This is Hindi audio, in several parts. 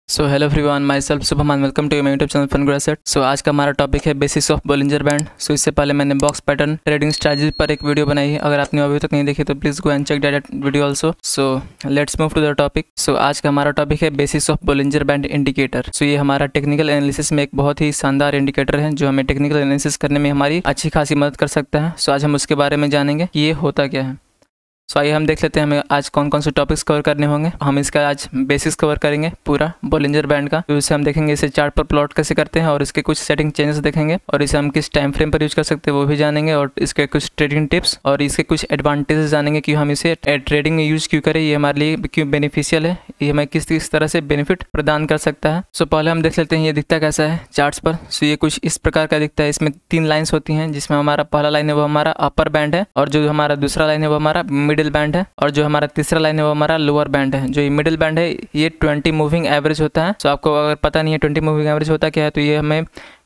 So hello everyone, my self Shubham and welcome to my YouTube channel फन ग्रेसेट। सो आज का हमारा टॉपिक है basics of Bollinger band. So इससे पहले मैंने बॉक्स पैटर्न ट्रेडिंग स्ट्रैटेजी पर एक वीडियो बनाई है। अगर आपने अभी तक नहीं देखी तो please go and check that video also. So let's move to the topic. So आज का हमारा टॉपिक है basics of Bollinger band indicator. So ये हमारा टेक्निकल एनालिसिस में एक बहुत ही शानदार इंडिकेटर है जो हमें टेक्निकल एनालिसिस करने में हमारी अच्छी खासी मदद कर सकता है। सो आज हम उसके बारे में जानेंगे कि ये होता क्या है। सो आइए हम देख लेते हैं हमें आज कौन कौन से टॉपिक्स कवर करने होंगे। हम इसका आज बेसिक्स कवर करेंगे पूरा बोलिंजर बैंड का। तो इससे हम देखेंगे इसे चार्ट पर प्लॉट कैसे करते हैं और इसके कुछ सेटिंग चेंजेस देखेंगे और इसे हम किस टाइम फ्रेम पर यूज कर सकते हैं वो भी जानेंगे और इसके कुछ ट्रेडिंग टिप्स और इसके कुछ एडवांटेजेस जानेंगे कि हम इसे ट्रेडिंग में यूज क्यों करें, ये हमारे लिए क्यों बेनिफिशियल है, ये हमें किस तरह से बेनिफिट प्रदान कर सकता है। सो पहले हम देख लेते हैं ये दिखता कैसा है चार्ट्स पर। सो ये कुछ इस प्रकार का दिखता है। इसमें 3 लाइन्स होती हैं जिसमें हमारा पहला लाइन है वो हमारा अपर बैंड है और जो हमारा दूसरा लाइन है वो हमारा मिडिल बैंड है और जो हमारा तीसरा लाइन है वो हमारा लोअर बैंड है। जो ये मिडिल बैंड है ये 20 मूविंग एवरेज होता है। सो आपको अगर पता नहीं है 20 मूविंग एवरेज होता क्या है तो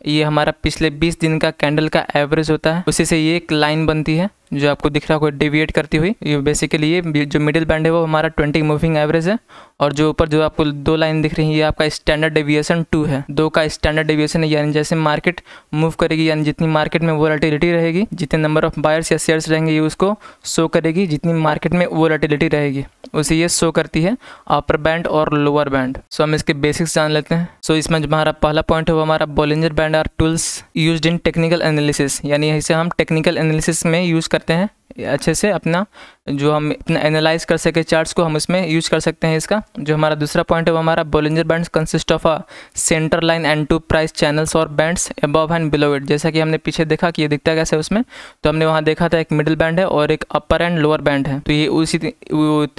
ये हमारा पिछले 20 दिन का कैंडल का एवरेज होता है। उसी से ये एक लाइन बनती है जो आपको दिख रहा होगा डेविएट करती हुई। ये बेसिकली ये जो मिडिल बैंड है वो हमारा 20 मूविंग एवरेज है और जो ऊपर जो आपको 2 लाइन दिख रही है ये आपका स्टैंडर्ड डेविएशन 2 है। 2 का स्टैंडर्ड डेविएशन है, यानी जैसे मार्केट मूव करेगी यानी जितनी मार्केट में वोलेटिलिटी रहेगी, जितने नंबर ऑफ बायर्स या शेयर्स रहेंगे ये उसको शो करेगी, जितनी मार्केट में वोलेटिलिटी रहेगी उसे ये शो करती है अपर बैंड और लोअर बैंड। सो हम इसके बेसिक्स जान लेते हैं। सो इसमें जो हमारा पहला पॉइंट है वो हमारा Bollinger band are tools used in technical analysis, यानी इसे हम टेक्निकल एनालिसिस में यूज़ करते हैं अच्छे से। अपना जो हम अपना एनालाइज कर सके चार्ट्स को हम इसमें यूज कर सकते हैं इसका। जो हमारा दूसरा पॉइंट है वो हमारा Bollinger bands consist of a centre line and 2 price channels और bands above and below it. जैसा कि हमने पीछे देखा कि ये दिखता कैसे है उसमें, तो हमने वहाँ देखा था एक मिडिल बैंड है और एक अपर एंड लोअर बैंड है। तो ये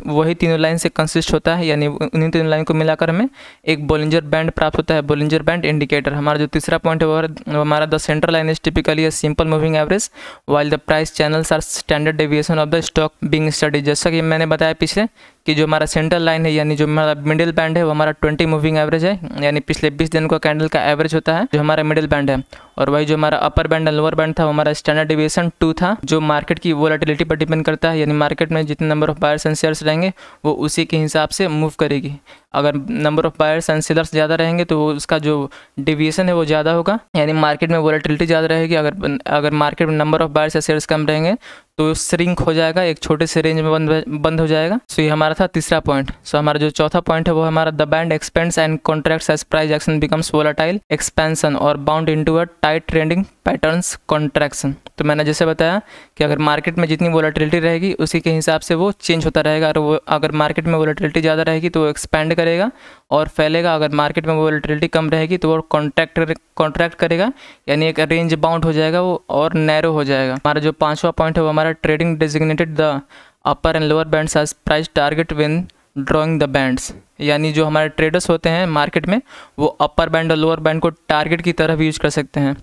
वही तीनों लाइन से कंसिस्ट होता है, यानी उन्हीं तीनों लाइन को मिलाकर हमें एक बोलिंजर बैंड प्राप्त होता है, बोलिंजर बैंड इंडिकेटर। हमारा जो तीसरा पॉइंट है वो हमारा the centre line is typically a simple moving average while the price channels are standard deviation of the stock being study. जैसा कि मैंने बताया पीछे कि जो हमारा सेंट्रल लाइन है यानी जो हमारा मिडिल बैंड है वो हमारा 20 मूविंग एवरेज है, यानी पिछले 20 दिन का कैंडल का एवरेज होता है जो हमारा मिडिल बैंड है। और वही जो हमारा upper band and lower band था वो हमारा स्टैंडर्ड डेविएशन 2 था, जो मार्केट की वोलेटिलिटी पर डिपेंड करता है, यानी मार्केट में जितने number of buyers and shares रहेंगे वो उसी के हिसाब से मूव करेगी। अगर number of buyers and sellers ज़्यादा रहेंगे तो उसका जो डेविएशन है वो ज़्यादा होगा, यानी मार्केट में वोलेटिलिटी ज़्यादा रहेगी। अगर मार्केट में नंबर ऑफ बायर्स या शेयर्स कम रहेंगे तो श्रिंक हो जाएगा, एक छोटे से रेंज में बंद हो जाएगा। सो ये हमारा था तीसरा पॉइंट। सो हमारा जो चौथा पॉइंट है वो हमारा the band expands and contracts as price action becomes volatile expansion और bound into a tight trending patterns contraction. तो मैंने जैसे बताया कि अगर मार्केट में जितनी वोलेटिलिटी रहेगी उसी के हिसाब से वो चेंज होता रहेगा। और अगर मार्केट में वोलेटिलिटी ज़्यादा रहेगी तो वो एक्सपैंड करेगा और फैलेगा। अगर मार्केट में वोलेटिलिटी कम रहेगी तो वो कॉन्ट्रैक्ट करेगा, यानी एक रेंज बाउंड हो जाएगा वो और नैरो हो जाएगा। हमारा जो पांचवा पॉइंट है वो हमारा trading designated the upper and lower bands as price target when drawing the bands, यानी जो हमारे ट्रेडर्स होते हैं मार्केट में वो अपर बैंड और लोअर बैंड को टारगेट की तरह भी यूज कर सकते हैं।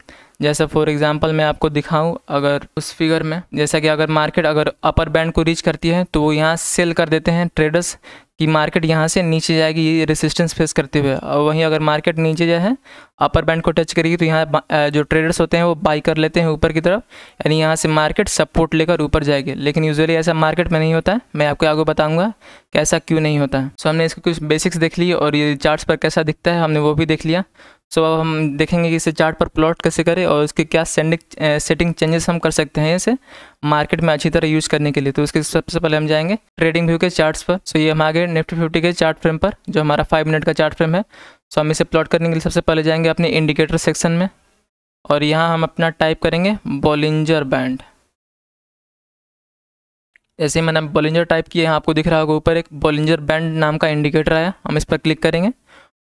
जैसे फॉर एग्जांपल मैं आपको दिखाऊं, अगर उस फिगर में जैसा कि अगर मार्केट अगर अपर बैंड को रीच करती है तो वो यहाँ सेल कर देते हैं ट्रेडर्स कि मार्केट यहाँ से नीचे जाएगी ये रेसिस्टेंस फेस करते हुए। और वहीं अगर मार्केट नीचे जो है अपर बैंड को टच करेगी तो यहाँ जो ट्रेडर्स होते हैं वो बाई कर लेते हैं ऊपर की तरफ, यानी यहाँ से मार्केट सपोर्ट लेकर ऊपर जाएगी। लेकिन यूजुअली ऐसा मार्केट में नहीं होता है, मैं आपको आगे बताऊंगा कि ऐसा क्यों नहीं होता है। सो हमने इसके कुछ बेसिक्स देख लिए और ये चार्ट्स पर कैसा दिखता है हमने वो भी देख लिया। सो अब हम देखेंगे कि इसे चार्ट पर प्लॉट कैसे करें और उसके क्या सेटिंग चेंजेस हम कर सकते हैं इसे मार्केट में अच्छी तरह यूज़ करने के लिए। तो उसके सबसे पहले हम जाएंगे ट्रेडिंग व्यू के चार्ट्स पर। सो ये हम आ गए निफ्टी 50 के चार्ट फ्रेम पर जो हमारा 5 मिनट का चार्ट फ्रेम है। सो हम इसे प्लॉट करने के लिए सबसे पहले जाएंगे अपने इंडिकेटर सेक्शन में और यहाँ हम अपना टाइप करेंगे बोलिंजर बैंड। जैसे मैंने बोलिंजर टाइप किया, यहाँ आपको दिख रहा होगा ऊपर एक बोलिंजर बैंड नाम का इंडिकेटर आया। हम इस पर क्लिक करेंगे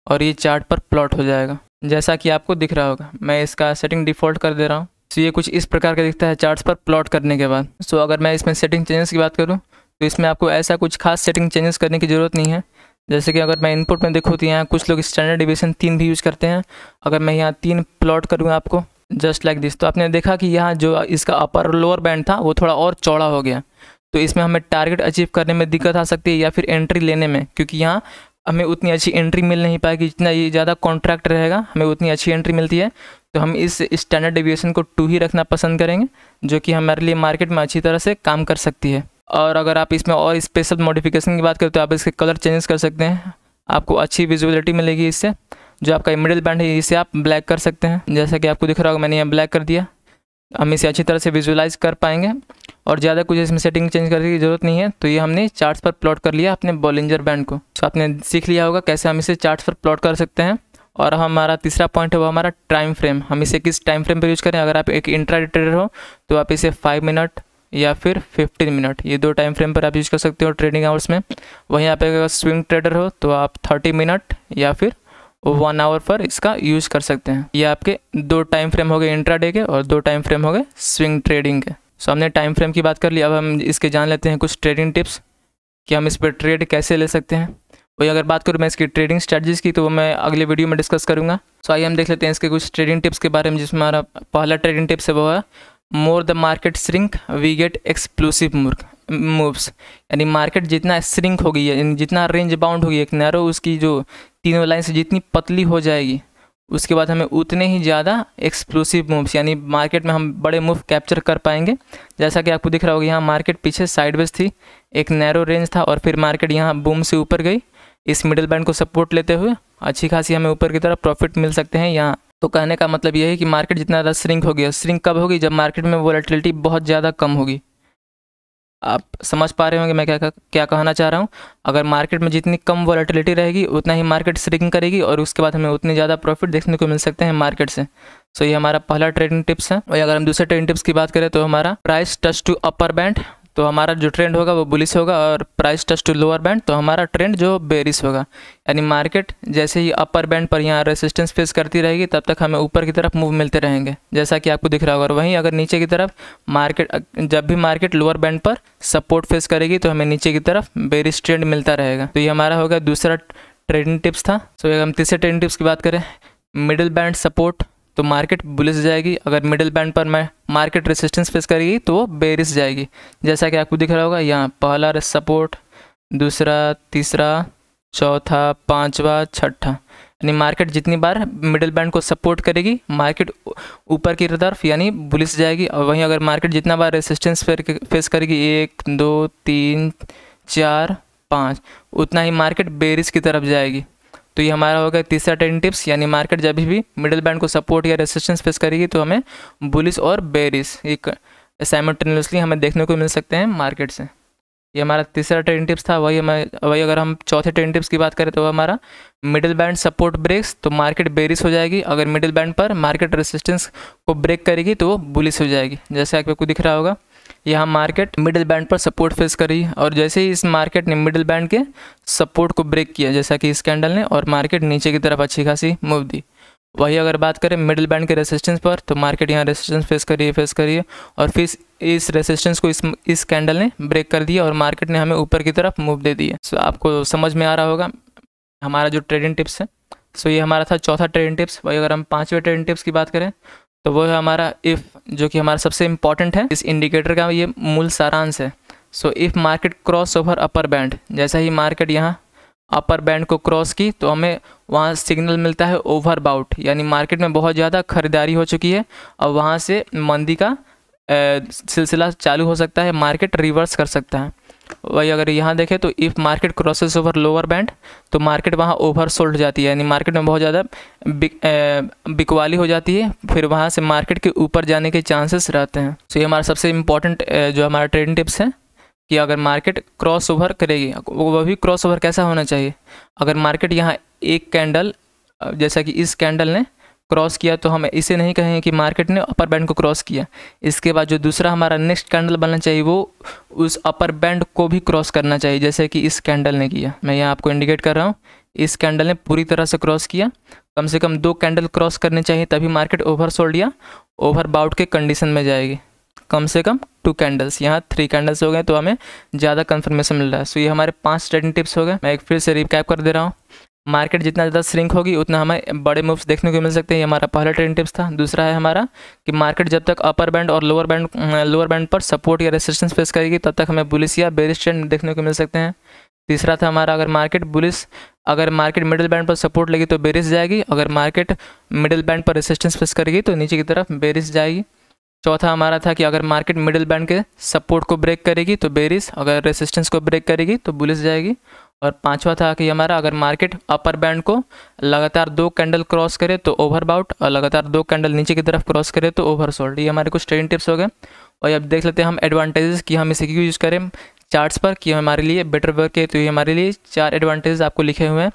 और ये चार्ट पर प्लॉट हो जाएगा जैसा कि आपको दिख रहा होगा। मैं इसका सेटिंग डिफ़ॉल्ट कर दे रहा हूँ। सो ये कुछ इस प्रकार का दिखता है चार्ट्स पर प्लॉट करने के बाद। सो अगर मैं इसमें सेटिंग चेंजेस की बात करूँ तो इसमें आपको ऐसा कुछ खास सेटिंग चेंजेस करने की ज़रूरत नहीं है। जैसे कि अगर मैं इनपुट में देखूँ तो यहाँ कुछ लोग स्टैंडर्ड डेविएशन 3 भी यूज़ करते हैं। अगर मैं यहाँ 3 प्लॉट करूँगा आपको जस्ट लाइक दिस, तो आपने देखा कि यहाँ जो इसका अपर और लोअर बैंड था वो थोड़ा और चौड़ा हो गया। तो इसमें हमें टारगेट अचीव करने में दिक्कत आ सकती है या फिर एंट्री लेने में, क्योंकि यहाँ हमें उतनी अच्छी एंट्री मिल नहीं पाएगी। जितना ये ज़्यादा कॉन्ट्रैक्ट रहेगा हमें उतनी अच्छी एंट्री मिलती है। तो हम इस स्टैंडर्ड डेविएशन को 2 ही रखना पसंद करेंगे, जो कि हमारे लिए मार्केट में अच्छी तरह से काम कर सकती है। और अगर आप इसमें और स्पेशल मॉडिफिकेशन की बात करें तो आप इसके कलर चेंजेस कर सकते हैं। आपको अच्छी विजुअलिटी मिलेगी इससे। जो आपका मिडिल बैंड है इसे आप ब्लैक कर सकते हैं, जैसा कि आपको दिख रहा होगा मैंने यहाँ ब्लैक कर दिया। हम इसे अच्छी तरह से विजुअलाइज कर पाएंगे और ज़्यादा कुछ इसमें सेटिंग चेंज करने की ज़रूरत नहीं है। तो ये हमने चार्ट्स पर प्लॉट कर लिया अपने बॉलिंजर बैंड को। तो आपने सीख लिया होगा कैसे हम इसे चार्ट्स पर प्लॉट कर सकते हैं। और हमारा तीसरा पॉइंट है वो हमारा टाइम फ्रेम। हम इसे किस टाइम फ्रेम पर यूज़ करें। अगर आप एक इंट्राडे ट्रेडर हो तो आप इसे 5 मिनट या फिर 15 मिनट, ये 2 टाइम फ्रेम पर आप यूज़ कर सकते हो ट्रेडिंग आवर्स में। वहीं आप अगर स्विंग ट्रेडर हो तो आप 30 मिनट या फिर 1 आवर पर इसका यूज़ कर सकते हैं। ये आपके 2 टाइम फ्रेम हो गए इंट्राडे के और 2 टाइम फ्रेम हो गए स्विंग ट्रेडिंग के। सो हमने टाइम फ्रेम की बात कर ली। अब हम इसके जान लेते हैं कुछ ट्रेडिंग टिप्स कि हम इस पर ट्रेड कैसे ले सकते हैं। वही अगर बात करूँ मैं इसकी ट्रेडिंग स्ट्रेटजीज़ की तो वो मैं अगले वीडियो में डिस्कस करूँगा। सो आइए हम देख लेते हैं इसके कुछ ट्रेडिंग टिप्स के बारे में। जिसमें हमारा पहला ट्रेडिंग टिप्स है वो है more the market shrink we get explosive moves. यानी मार्केट जितना श्रिंक होगी, यानी जितना रेंज बाउंड होगी एक नैरो, उसकी जो तीनों लाइन से जितनी पतली हो जाएगी उसके बाद हमें उतने ही ज़्यादा एक्सप्लोसिव मूव्स, यानी मार्केट में हम बड़े मूव कैप्चर कर पाएंगे। जैसा कि आपको दिख रहा होगा यहाँ मार्केट पीछे साइडवेज थी, एक नैरो रेंज था और फिर मार्केट यहाँ बूम से ऊपर गई। इस मिडिल बैंड को सपोर्ट लेते हुए अच्छी खासी हमें ऊपर की तरफ प्रॉफिट मिल सकते हैं यहाँ। तो कहने का मतलब ये है कि मार्केट जितना ज़्यादा श्रिंक हो गया, श्रिंक कब होगी जब मार्केट में वोलेटिलिटी बहुत ज़्यादा कम होगी। आप समझ पा रहे होंगे मैं क्या कहना चाह रहा हूँ। अगर मार्केट में जितनी कम वोलेटिलिटी रहेगी उतना ही मार्केट श्रिंक करेगी और उसके बाद हमें उतनी ज़्यादा प्रॉफिट देखने को मिल सकते हैं मार्केट से। सो ये हमारा पहला ट्रेडिंग टिप्स है। और अगर हम दूसरे ट्रेडिंग टिप्स की बात करें तो हमारा price touch to upper band, तो हमारा जो ट्रेंड होगा वो बुलिश होगा, और price touch to lower band तो हमारा ट्रेंड जो बेरिश होगा। यानी मार्केट जैसे ही अपर बैंड पर यहाँ रेसिस्टेंस फेस करती रहेगी तब तक हमें ऊपर की तरफ मूव मिलते रहेंगे, जैसा कि आपको दिख रहा होगा। और वहीं अगर नीचे की तरफ जब भी मार्केट लोअर बैंड पर सपोर्ट फेस करेगी तो हमें नीचे की तरफ बेरिश ट्रेंड मिलता रहेगा। तो ये हमारा होगा दूसरा ट्रेडिंग टिप्स था। सो अगर हम तीसरे ट्रेडिंग टिप्स की बात करें, मिडिल बैंड सपोर्ट तो मार्केट बुलिश जाएगी, अगर मिडिल बैंड पर मार्केट रेसिस्टेंस फेस करेगी तो वो बेरिश जाएगी। जैसा कि आपको दिख रहा होगा यहाँ पहला सपोर्ट, दूसरा, तीसरा, चौथा, पांचवा, छठा। यानी मार्केट जितनी बार मिडिल बैंड को सपोर्ट करेगी मार्केट ऊपर की तरफ यानी बुलिश जाएगी। और वहीं अगर मार्केट जितना बार रेसिस्टेंस फेस करेगी 1, 2, 3, 4, 5 उतना ही मार्केट बेरिश की तरफ जाएगी। तो ये हमारा होगा तीसरा ट्रेडिंग टिप्स। यानी मार्केट जब भी मिडिल बैंड को सपोर्ट या रेसिस्टेंस फेस करेगी तो हमें बुलिश और बेरिश एक साइमल्टेनियसली हमें देखने को मिल सकते हैं मार्केट से। ये हमारा तीसरा ट्रेडिंग टिप्स था। वही अगर हम चौथे ट्रेडिंग टिप्स की बात करें तो हमारा मिडिल बैंड सपोर्ट ब्रेक्स तो मार्केट बेरिश हो जाएगी, अगर मिडिल बैंड पर मार्केट रेसिस्टेंस को ब्रेक करेगी तो वो बुलिश हो जाएगी। जैसे आपको दिख रहा होगा यहाँ मार्केट मिडिल बैंड पर सपोर्ट फेस करी और जैसे ही इस मार्केट ने मिडिल बैंड के सपोर्ट को ब्रेक किया जैसा कि इस कैंडल ने, और मार्केट नीचे की तरफ अच्छी खासी मूव दी। वही अगर बात करें मिडिल बैंड के रेसिस्टेंस पर तो मार्केट यहाँ रेसिस्टेंस फेस करिए और फिर इस रेसिस्टेंस को इस कैंडल ने ब्रेक कर दिया और मार्केट ने हमें ऊपर की तरफ मूव दे दी है। सो आपको समझ में आ रहा होगा हमारा जो ट्रेडिंग टिप्स है। सो ये हमारा था चौथा ट्रेडिंग टिप्स। वही अगर हम पाँचवें ट्रेडिंग टिप्स की बात करें तो वो है हमारा इफ़, जो कि हमारा सबसे इम्पॉर्टेंट है। इस इंडिकेटर का ये मूल सारांश है। So if market cross over upper band, जैसा ही मार्केट यहाँ अपर बैंड को क्रॉस की तो हमें वहाँ सिग्नल मिलता है ओवर बाउट, यानी मार्केट में बहुत ज़्यादा खरीदारी हो चुकी है और वहाँ से मंदी का सिलसिला चालू हो सकता है, मार्केट रिवर्स कर सकता है। वही अगर यहाँ देखें तो if market crosses over lower band तो मार्केट वहाँ ओवर सोल्ड जाती है, यानी मार्केट में बहुत ज़्यादा बिकवाली हो जाती है, फिर वहाँ से मार्केट के ऊपर जाने के चांसेस रहते हैं। तो ये हमारा सबसे इम्पॉर्टेंट जो हमारा ट्रेडिंग टिप्स है कि अगर मार्केट क्रॉस ओवर करेगी, वो भी क्रॉस ओवर कैसा होना चाहिए। अगर मार्केट यहाँ एक कैंडल जैसा कि इस कैंडल ने क्रॉस किया तो हम इसे नहीं कहेंगे कि मार्केट ने अपर बैंड को क्रॉस किया। इसके बाद जो दूसरा हमारा नेक्स्ट कैंडल बनना चाहिए वो उस अपर बैंड को भी क्रॉस करना चाहिए, जैसे कि इस कैंडल ने किया। मैं यहाँ आपको इंडिकेट कर रहा हूँ, इस कैंडल ने पूरी तरह से क्रॉस किया। कम से कम 2 कैंडल क्रॉस करने चाहिए तभी मार्केट ओवर सोल्ड या ओवर बाउट के कंडीशन में जाएगी। कम से कम 2 कैंडल्स, यहाँ 3 कैंडल्स हो गए तो हमें ज़्यादा कंफर्मेशन मिल रहा है। सो ये हमारे 5 ट्रेडिंग टिप्स हो गए। मैं एक फिर से रिकैप कर दे रहा हूँ। मार्केट जितना ज़्यादा श्रिंक होगी उतना हमें बड़े मूव्स देखने को मिल सकते हैं। ये हमारा पहला ट्रेडिंग टिप्स था। दूसरा है हमारा कि मार्केट जब तक अपर बैंड और लोअर बैंड पर सपोर्ट या रेसिस्टेंस फेस करेगी तब तक हमें बुलिश या बेरिश ट्रेंड देखने को मिल सकते हैं। तीसरा था हमारा अगर मार्केट मिडिल बैंड पर सपोर्ट लेगी तो बेरिश जाएगी, अगर मार्केट मिडिल बैंड पर रेसिस्टेंस फेस करेगी तो नीचे की तरफ बेरिश जाएगी। चौथा हमारा था कि अगर मार्केट मिडिल बैंड के सपोर्ट को ब्रेक करेगी तो बेरिश, अगर रेसिस्टेंस को ब्रेक करेगी तो बुलिश जाएगी। और पांचवा था कि हमारा अगर मार्केट अपर बैंड को लगातार 2 कैंडल क्रॉस करे तो ओवरबाउट, और लगातार 2 कैंडल नीचे की तरफ क्रॉस करे तो ओवरसोल्ड। ये हमारे कुछ ट्रेडिंग टिप्स हो गए। और अब देख लेते हैं हम एडवांटेजेस कि हम इसे क्यों यूज़ करें चार्ट्स पर, कि हमारे लिए बेटर वर्क है। तो ये हमारे लिए 4 एडवांटेजेस आपको लिखे हुए हैं।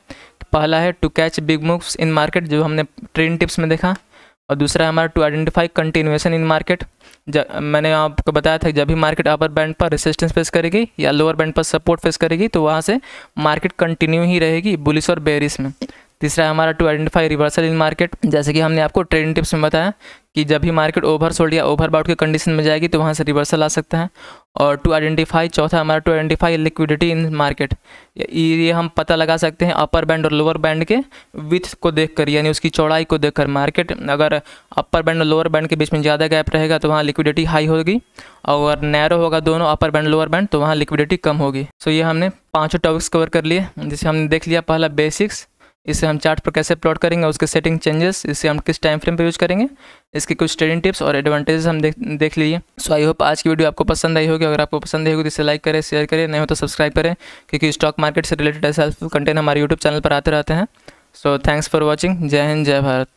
पहला है to catch big moves in market, जो हमने ट्रेडिंग टिप्स में देखा। और दूसरा है हमारा to identify continuation in market. मैंने आपको बताया था कि जब भी मार्केट अपर बैंड पर रेसिस्टेंस फेस करेगी या लोअर बैंड पर सपोर्ट फेस करेगी तो वहाँ से मार्केट कंटिन्यू ही रहेगी बुलिश और बेरिश में। तीसरा है हमारा to identify reversal in market, जैसे कि हमने आपको ट्रेडिंग टिप्स में बताया कि जब भी मार्केट ओवरसोल्ड या ओवरबाउट की कंडीशन में जाएगी तो वहाँ से रिवर्सल आ सकता है। और टू आइडेंटिफाई, चौथा हमारा to identify liquidity in market. ये हम पता लगा सकते हैं अपर बैंड और लोअर बैंड के विड्थ को देखकर, यानी उसकी चौड़ाई को देखकर। मार्केट अगर अपर बैंड और लोअर बैंड के बीच में ज़्यादा गैप रहेगा तो वहाँ लिक्विडिटी हाई होगी, और अगर नैरो होगा दोनों अपर बैंड लोअर बैंड तो वहाँ लिक्विडिटी कम होगी। सो ये हमने 5 टॉपिक्स कवर कर लिए, जिसे हमने देख लिया। पहला बेसिक्स, इसे हम चार्ट पर कैसे प्लॉट करेंगे, उसके सेटिंग चेंजेस, इसे हम किस टाइम फ्रेम पे यूज़ करेंगे, इसके कुछ ट्रेडिंग टिप्स और एडवांटेजेस हम देख लीजिए। सो आई होप आज की वीडियो आपको पसंद आई होगी। अगर आपको पसंद आई होगी तो इसे लाइक करें, शेयर करें, नहीं हो तो सब्सक्राइब करें, क्योंकि स्टॉक मार्केट से रिलेटेड ऐसे हेल्पफुल कंटेंट हमारे यूट्यूब चैनल पर आते रहते हैं। So thanks for watching. जय हिंद, जय भारत।